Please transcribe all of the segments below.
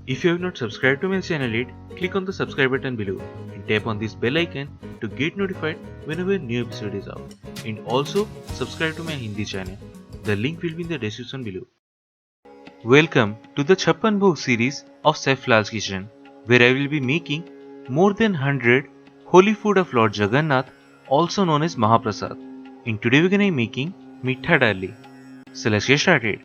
If you have not subscribed to my channel yet, click on the subscribe button below and tap on this bell icon to get notified whenever a new episode is out. And also subscribe to my Hindi channel. The link will be in the description below. Welcome to the CHAPPAN BHOG series of Chef Lall's Kitchen, where I will be making more than 100 holy food of Lord Jagannath, also known as Mahaprasad. And today we're gonna be making MITHA DALI. So let's get started.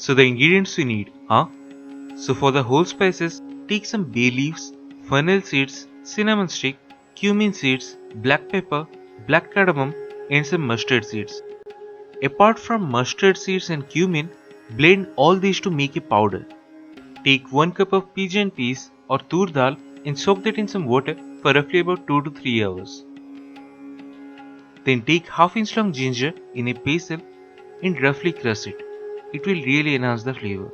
So the ingredients we need are: so for the whole spices, take some bay leaves, fennel seeds, cinnamon stick, cumin seeds, black pepper, black cardamom and some mustard seeds. Apart from mustard seeds and cumin, blend all these to make a powder. Take 1 cup of pigeon peas or TOOR dal and soak that in some water for roughly about 2 to 3 hours. Then take half inch long ginger in a pestle and roughly crush it. It will really enhance the flavor.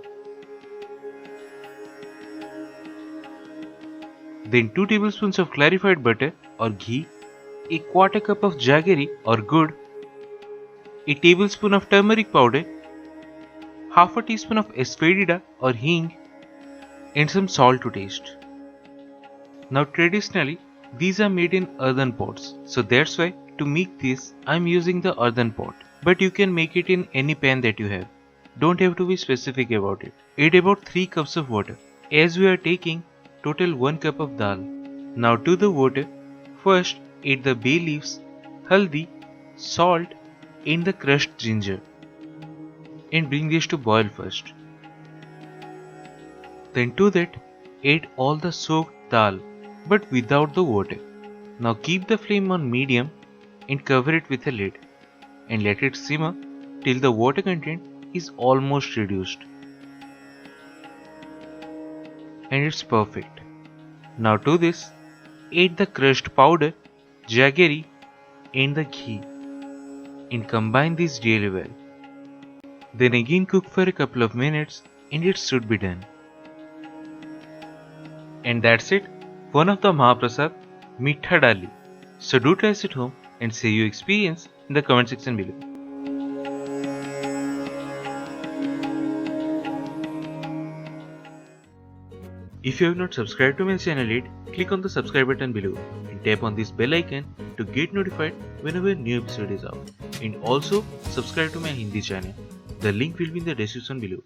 Then 2 tablespoons of clarified butter or ghee, a quarter cup of jaggery or gur, a tablespoon of turmeric powder, half a teaspoon of Asafoetida or Hing, and some salt to taste. Now traditionally these are made in earthen pots, so that's why to make this I am using the earthen pot, but you can make it in any pan that you have. Don't have to be specific about it. Add about 3 cups of water, as we are taking total 1 cup of dal. Now to the water, first add the bay leaves, haldi, salt and the crushed ginger and bring this to boil first. Then to that add all the soaked dal but without the water. Now keep the flame on medium and cover it with a lid and let it simmer till the water content is almost reduced. And it's perfect. Now to this, add the crushed powder, jaggery and the ghee and combine this really well. Then again cook for a couple of minutes and it should be done. And that's it, one of the Mahaprasad, MITHA DALI. So do try it at home and share your experience in the comment section below. If you have not subscribed to my channel yet, click on the subscribe button below and tap on this bell icon to get notified whenever a new episode is out. And also subscribe to my Hindi channel. The link will be in the description below.